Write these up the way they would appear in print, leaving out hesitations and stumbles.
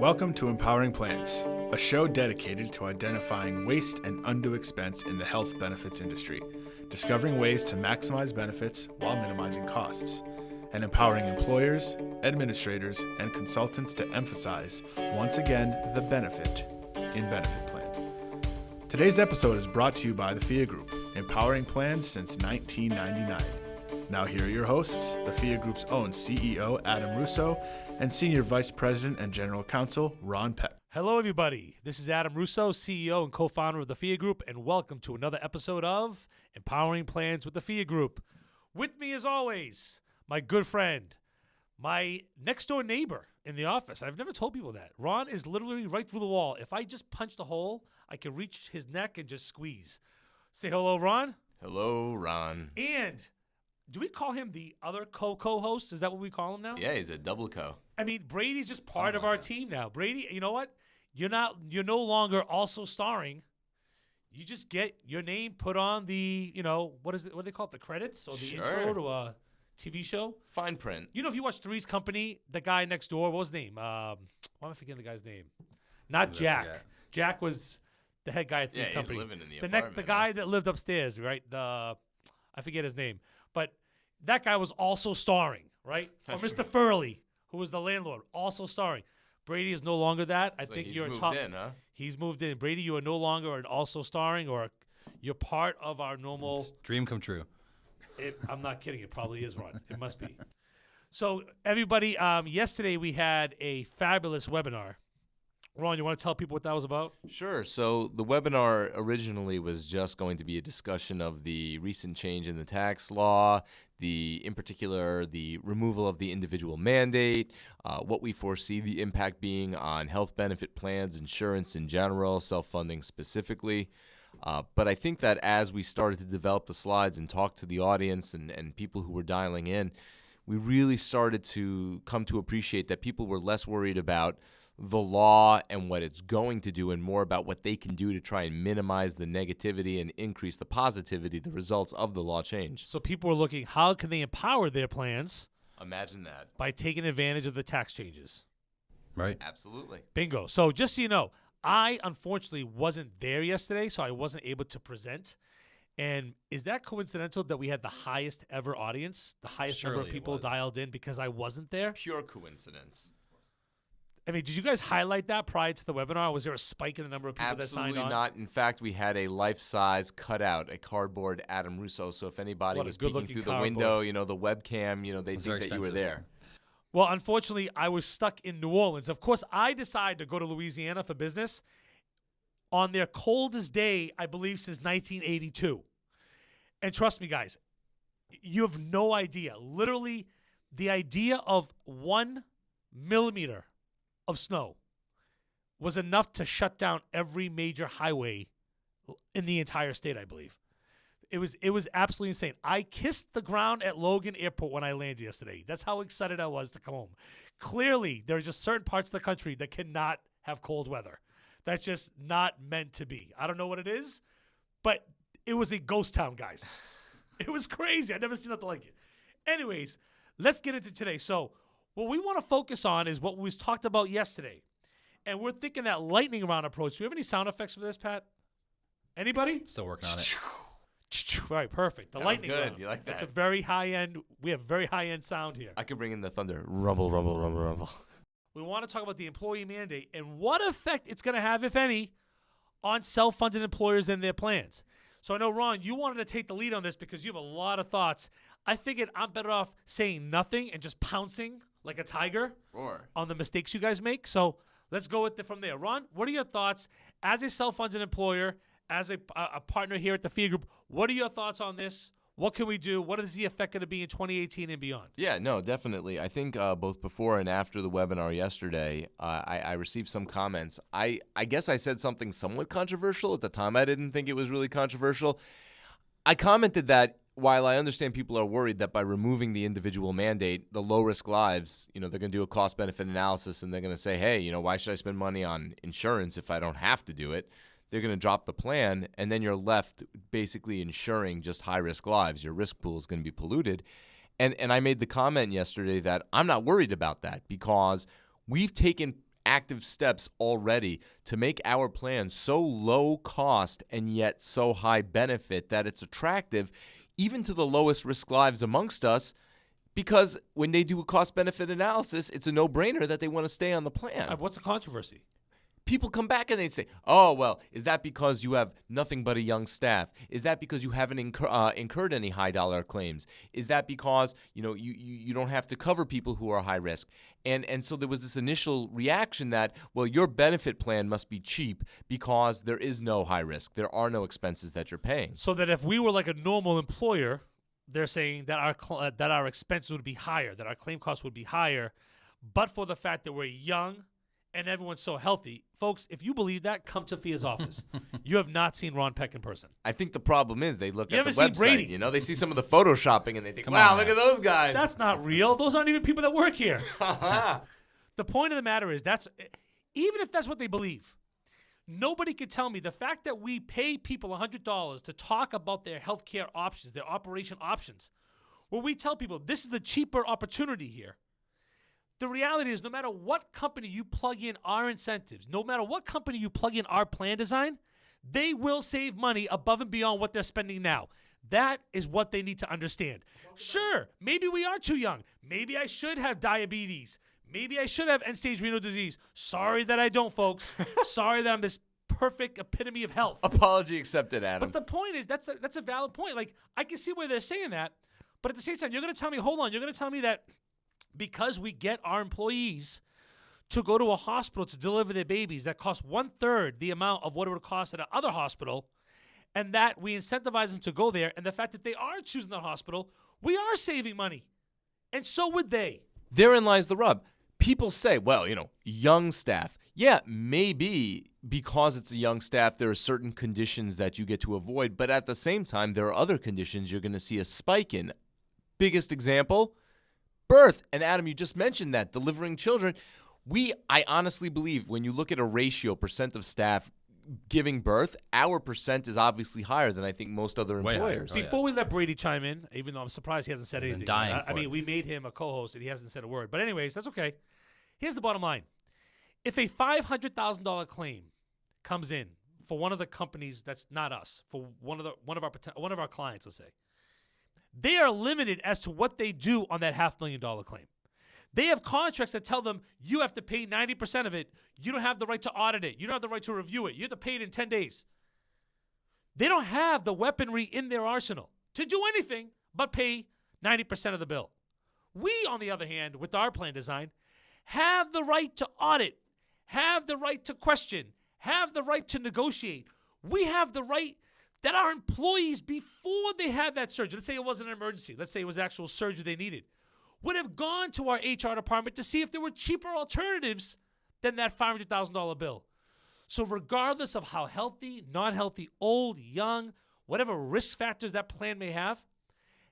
Welcome to Empowering Plans, a show dedicated to identifying waste and undue expense in the health benefits industry, discovering ways to maximize benefits while minimizing costs, and empowering employers, administrators, and consultants to emphasize, once again, the benefit in benefit plan. Today's episode is brought to you by the FIA Group, empowering plans since 1999. Now here are your hosts, the FIA Group's own CEO, Adam Russo, and Senior Vice President and General Counsel, Ron Peck. Hello, everybody. This is Adam Russo, CEO and co-founder of the FIA Group, and welcome to another episode of Empowering Plans with the FIA Group. With me, as always, my good friend, my next-door neighbor in the office. I've never told people that. Ron is literally right through the wall. If I just punched a hole, I can reach his neck and just squeeze. Say hello, Ron. Hello, Ron. And do we call him the other co-host? Is that what we call him now? Yeah, he's a double co. I mean, Brady's just part of our team now. Brady, you know what? You're no longer also starring. You just get your name put on the, what do they call it? The credits or the intro to a TV show? Fine print. You know, if you watch Three's Company, the guy next door, what was his name? Why am I forgetting the guy's name? Not Jack. Jack was the head guy at Three's Company. He's living in the apartment. The guy that lived upstairs, right? I forget his name. But that guy was also starring, right? Or Mr. Furley, who was the landlord, also starring. Brady is no longer that. I think you're a top. He's moved in, huh? He's moved in. Brady, you are no longer an also starring, or you're part of our normal. It's dream come true. I'm not kidding. It probably is, Ron. It must be. So, everybody, yesterday we had a fabulous webinar. Ron, you want to tell people what that was about? Sure. So the webinar originally was just going to be a discussion of the recent change in the tax law, in particular, the removal of the individual mandate, what we foresee the impact being on health benefit plans, insurance in general, self-funding specifically. But I think that as we started to develop the slides and talk to the audience and people who were dialing in, we really started to come to appreciate that people were less worried about the law and what it's going to do and more about what they can do to try and minimize the negativity and increase the positivity, the results of the law change. So people are looking, how can they empower their plans? Imagine that. By taking advantage of the tax changes. Right. Absolutely. Bingo. So just so you know, I unfortunately wasn't there yesterday, so I wasn't able to present. And is that coincidental that we had the highest ever audience, the highest number of people dialed in because I wasn't there? Pure coincidence. I mean, did you guys highlight that prior to the webinar? Was there a spike in the number of people that signed on? Absolutely not. In fact, we had a life-size cutout, a cardboard Adam Russo. So if anybody was peeking through the window, the webcam, they think that you were there. Well, unfortunately, I was stuck in New Orleans. Of course, I decided to go to Louisiana for business on their coldest day, I believe, since 1982. And trust me, guys, you have no idea. Literally, the idea of 1 millimeter of snow was enough to shut down every major highway in the entire state, I believe. It was absolutely insane. I kissed the ground at Logan Airport when I landed yesterday. That's how excited I was to come home. Clearly, there are just certain parts of the country that cannot have cold weather. That's just not meant to be. I don't know what it is, but it was a ghost town, guys. It was crazy. I've never seen nothing like it. Anyways, let's get into today. So what we want to focus on is what was talked about yesterday. And we're thinking that lightning round approach. Do we have any sound effects for this, Pat? Anybody? Still working on it. All right, perfect. The that lightning was good. round. You like that? It's a very high-end. We have very high-end sound here. I could bring in the thunder. Rumble, rumble, rumble, rumble. We want to talk about the employee mandate and what effect it's going to have, if any, on self-funded employers and their plans. So I know, Ron, you wanted to take the lead on this because you have a lot of thoughts. I figured I'm better off saying nothing and just pouncing like a tiger on the mistakes you guys make. So let's go with it from there. Ron, what are your thoughts as a self-funded employer, as a partner here at the FIA Group? What are your thoughts on this? What can we do? What is the effect going to be in 2018 and beyond? Yeah, no, definitely. I think both before and after the webinar yesterday, I received some comments. I guess I said something somewhat controversial. At the time, I didn't think it was really controversial. I commented that while I understand people are worried that by removing the individual mandate, the low-risk lives, they're going to do a cost-benefit analysis and they're going to say, hey, why should I spend money on insurance if I don't have to do it? They're going to drop the plan, and then you're left basically insuring just high-risk lives. Your risk pool is going to be polluted. And I made the comment yesterday that I'm not worried about that because we've taken active steps already to make our plan so low cost and yet so high benefit that it's attractive even to the lowest risk lives amongst us, because when they do a cost-benefit analysis, it's a no-brainer that they want to stay on the plan. What's the controversy? People come back and they say, oh, well, is that because you have nothing but a young staff? Is that because you haven't incurred any high-dollar claims? Is that because, you don't have to cover people who are high risk? And so there was this initial reaction that, well, your benefit plan must be cheap because there is no high risk. There are no expenses that you're paying. So that if we were like a normal employer, they're saying that our expenses would be higher, that our claim costs would be higher, but for the fact that we're young and everyone's so healthy. Folks, if you believe that, come to Fia's office. You have not seen Ron Peck in person. I think the problem is they look You at the haven't seen website, Brady. they see some of the photoshopping and they think, Come wow, on, look man. at those guys. That's not real. Those aren't even people that work here. The point of the matter is even if that's what they believe, nobody can tell me the fact that we pay people $100 to talk about their healthcare options, their operation options, where we tell people this is the cheaper opportunity here. The reality is no matter what company you plug in our incentives, no matter what company you plug in our plan design, they will save money above and beyond what they're spending now. That is what they need to understand. Sure, maybe we are too young. Maybe I should have diabetes. Maybe I should have end-stage renal disease. Sorry that I don't, folks. Sorry that I'm this perfect epitome of health. Apology accepted, Adam. But the point is, that's a valid point. Like, I can see where they're saying that, but at the same time, you're going to tell me, hold on, you're going to tell me that because we get our employees to go to a hospital to deliver their babies that cost 1/3 the amount of what it would cost at another hospital, and that we incentivize them to go there, and the fact that they are choosing that hospital, we are saving money. And so would they. Therein lies the rub. People say, well, young staff. Yeah, maybe because it's a young staff, there are certain conditions that you get to avoid, but at the same time, there are other conditions you're going to see a spike in. Biggest example, birth. And Adam, you just mentioned that, delivering children. I honestly believe when you look at a ratio, percent of staff giving birth, our percent is obviously higher than I think most other Way higher. employers. Oh, yeah. Before we let Brady chime in, even though I'm surprised he hasn't said I've been anything. dying I for mean, it. we made him a co-host and he hasn't said a word. But anyways, that's okay. Here's the bottom line. If a $500,000 claim comes in for one of the companies that's not us, for one of our clients, let's say, they are limited as to what they do on that $500,000 claim. They have contracts that tell them you have to pay 90% of it. You don't have the right to audit it. You don't have the right to review it. You have to pay it in 10 days. They don't have the weaponry in their arsenal to do anything but pay 90% of the bill. We, on the other hand, with our plan design, have the right to audit, have the right to question, have the right to negotiate. We have the right that our employees, before they had that surgery, let's say it wasn't an emergency, let's say it was actual surgery they needed, would have gone to our HR department to see if there were cheaper alternatives than that $500,000 bill. So regardless of how healthy, not healthy, old, young, whatever risk factors that plan may have,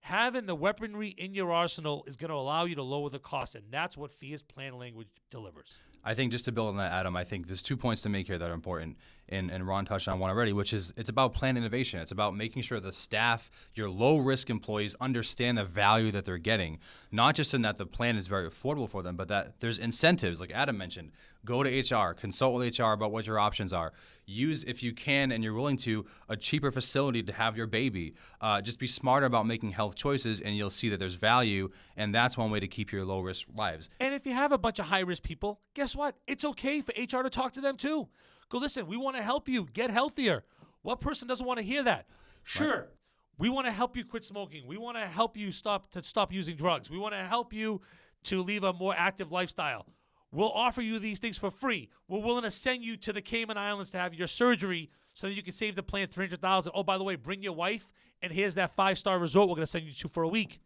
having the weaponry in your arsenal is going to allow you to lower the cost, and that's what FIA's plan language delivers. I think just to build on that, Adam, I think there's 2 points to make here that are important, and Ron touched on one already, which is it's about plan innovation. It's about making sure the staff, your low-risk employees, understand the value that they're getting, not just in that the plan is very affordable for them, but that there's incentives, like Adam mentioned. Go to HR, consult with HR about what your options are. Use, if you can and you're willing to, a cheaper facility to have your baby. Just be smarter about making health choices, and you'll see that there's value, and that's one way to keep your low-risk lives. And if you have a bunch of high-risk people, guess what? It's okay for HR to talk to them too. Go, listen, we want to help you get healthier. What person doesn't want to hear that? Sure. Right. We want to help you quit smoking. We want to help you stop using drugs. We want to help you to live a more active lifestyle. We'll offer you these things for free. We're willing to send you to the Cayman Islands to have your surgery so that you can save the plan $300,000. Oh, by the way, bring your wife, and here's that 5-star resort we're going to send you to for a week.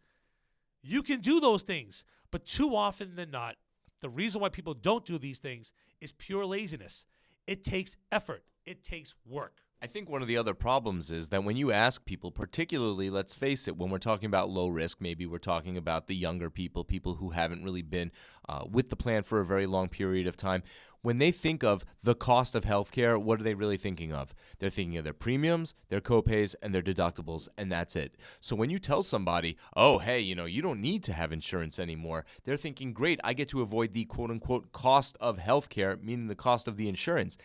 You can do those things, but too often than not, the reason why people don't do these things is pure laziness. It takes effort. It takes work. I think one of the other problems is that when you ask people, particularly, let's face it, when we're talking about low risk, maybe we're talking about the younger people, people who haven't really been with the plan for a very long period of time. When they think of the cost of healthcare, what are they really thinking of? They're thinking of their premiums, their copays, and their deductibles, and that's it. So when you tell somebody, oh, hey, you don't need to have insurance anymore, they're thinking, great, I get to avoid the quote-unquote cost of healthcare, meaning the cost of the insurance.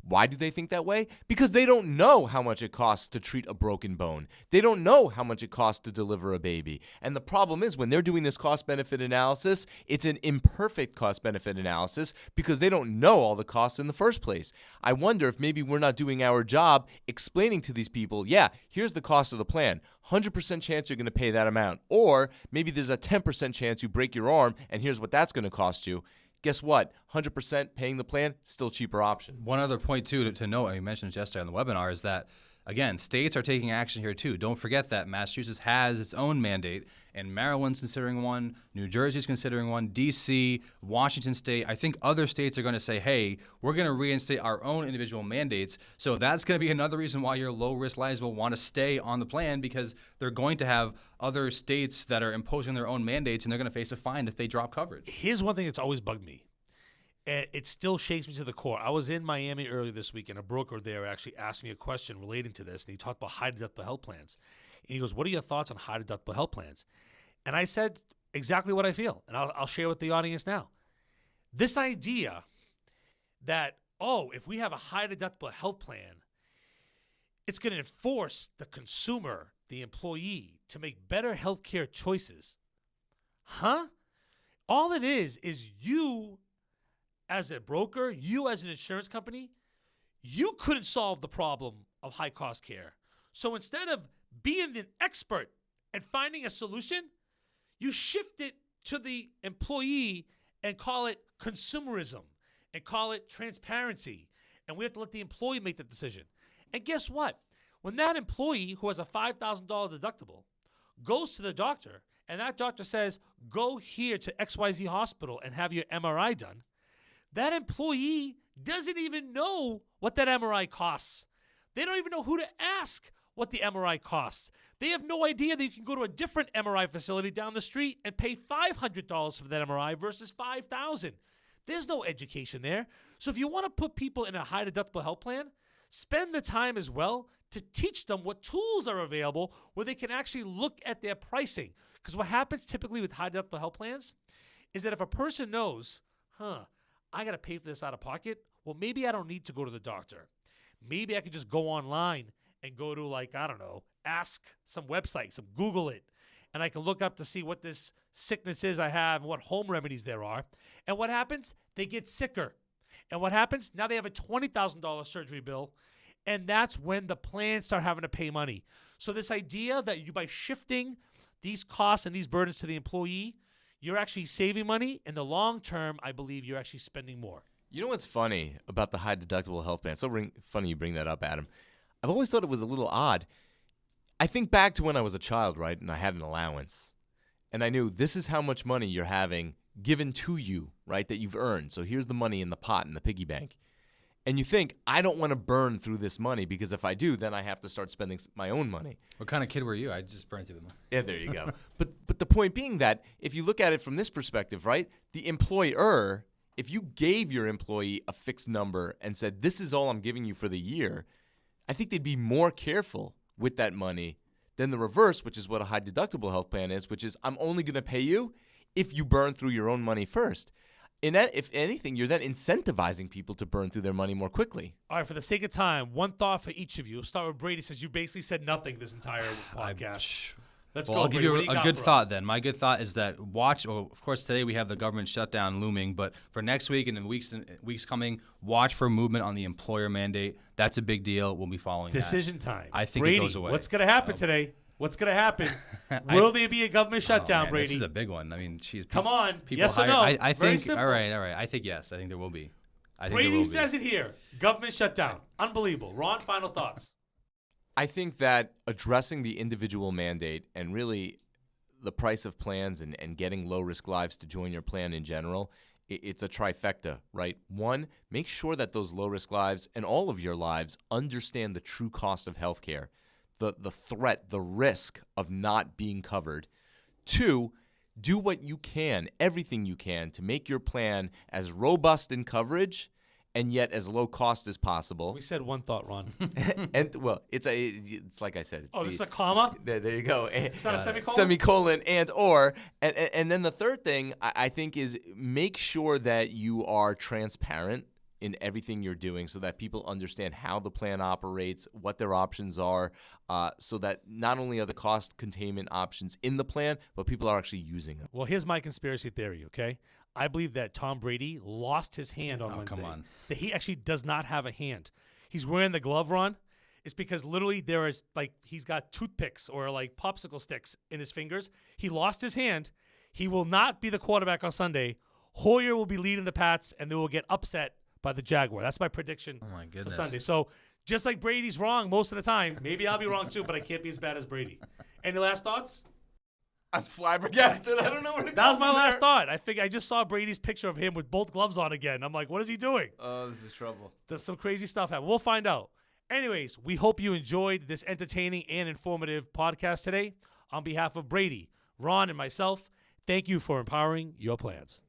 Why do they think that way? Because they don't know how much it costs to treat a broken bone. They don't know how much it costs to deliver a baby. And the problem is when they're doing this cost-benefit analysis, it's an imperfect cost-benefit analysis because they don't know all the costs in the first place. I wonder if maybe we're not doing our job explaining to these people, yeah, here's the cost of the plan. 100% chance you're going to pay that amount. Or maybe there's a 10% chance you break your arm, and here's what that's going to cost you. Guess what? 100% paying the plan, still cheaper option. One other point, too, to note, and we mentioned this yesterday on the webinar, is that, again, states are taking action here, too. Don't forget that Massachusetts has its own mandate, and Maryland's considering one, New Jersey's considering one, D.C., Washington State. I think other states are going to say, hey, we're going to reinstate our own individual mandates. So that's going to be another reason why your low-risk lives will want to stay on the plan, because they're going to have other states that are imposing their own mandates, and they're going to face a fine if they drop coverage. Here's one thing that's always bugged me. And it still shakes me to the core. I was in Miami earlier this week, and a broker there actually asked me a question relating to this, and he talked about high deductible health plans. And he goes, what are your thoughts on high deductible health plans? And I said exactly what I feel, and I'll share with the audience now. This idea that, if we have a high deductible health plan, it's going to enforce the consumer, the employee, to make better healthcare choices. Huh? All it is you as a broker, you as an insurance company, you couldn't solve the problem of high-cost care. So instead of being an expert and finding a solution, you shift it to the employee and call it consumerism and call it transparency. And we have to let the employee make the decision. And guess what? When that employee who has a $5,000 deductible goes to the doctor and that doctor says, go here to XYZ hospital and have your MRI done, that employee doesn't even know what that MRI costs. They don't even know who to ask what the MRI costs. They have no idea that you can go to a different MRI facility down the street and pay $500 for that MRI versus $5,000. There's no education there. So if you want to put people in a high deductible health plan, spend the time as well to teach them what tools are available where they can actually look at their pricing. Because what happens typically with high deductible health plans is that if a person knows, I got to pay for this out of pocket, well, maybe I don't need to go to the doctor. Maybe I can just go online and go to, ask some website, some Google it, and I can look up to see what this sickness is I have and what home remedies there are. And what happens? They get sicker. And what happens? Now they have a $20,000 surgery bill, and that's when the plans start having to pay money. So this idea that by shifting these costs and these burdens to the employee, you're actually saving money. In the long term, I believe you're actually spending more. You know what's funny about the high deductible health plan? It's so funny you bring that up, Adam. I've always thought it was a little odd. I think back to when I was a child, right, and I had an allowance. And I knew this is how much money you're having given to you, right, that you've earned. So here's the money in the pot in the piggy bank. And you think, I don't want to burn through this money because if I do, then I have to start spending my own money. What kind of kid were you? I just burned through the money. Yeah, there you go. But the point being that if you look at it from this perspective, right, the employer, if you gave your employee a fixed number and said, this is all I'm giving you for the year, I think they'd be more careful with that money than the reverse, which is what a high deductible health plan is, which is I'm only going to pay you if you burn through your own money first. In that, if anything, you're then incentivizing people to burn through their money more quickly. All right, for the sake of time, one thought for each of you. We'll start with Brady, since you basically said nothing this entire podcast. Let's go, I'll give Brady. you a good thought then. My good thought is that of course, today we have the government shutdown looming, but for next week and in weeks coming, watch for movement on the employer mandate. That's a big deal. We'll be following Decision that. time. I think Brady, it goes away. What's going to happen today? What's going to happen? Will there be a government shutdown, man, Brady? This is a big one. I mean, Come on. People Yes or no? I Very think. simple. All right. I think yes. I think there will be. Brady says it here. Government shutdown. Unbelievable. Ron, final thoughts. I think that addressing the individual mandate and really the price of plans and getting low-risk lives to join your plan in general it's a trifecta, right? One, make sure that those low-risk lives and all of your lives understand the true cost of healthcare, the threat, the risk of not being covered. Two, do what you can, everything you can, to make your plan as robust in coverage and yet as low cost as possible. We said one thought, Ron. And well, it's like I said. This is a comma? There you go. It's not a semicolon? Semicolon and then the third thing I think is make sure that you are transparent in everything you're doing so that people understand how the plan operates, what their options are, so that not only are the cost containment options in the plan, but people are actually using them. Well, here's my conspiracy theory, okay? I believe that Tom Brady lost his hand on Wednesday. Come on. That he actually does not have a hand. He's wearing the glove, Ron. It's because literally there is, like, he's got toothpicks or, like, popsicle sticks in his fingers. He lost his hand. He will not be the quarterback on Sunday. Hoyer will be leading the Pats, and they will get upset by the Jaguar. That's my prediction for Sunday. So just like Brady's wrong most of the time, maybe I'll be wrong too, but I can't be as bad as Brady. Any last thoughts? I'm flabbergasted. I don't know where to go. That was my last thought. I just saw Brady's picture of him with both gloves on again. I'm like, what is he doing? Oh, this is trouble. There's some crazy stuff happening. We'll find out. Anyways, we hope you enjoyed this entertaining and informative podcast today. On behalf of Brady, Ron, and myself, thank you for empowering your plans.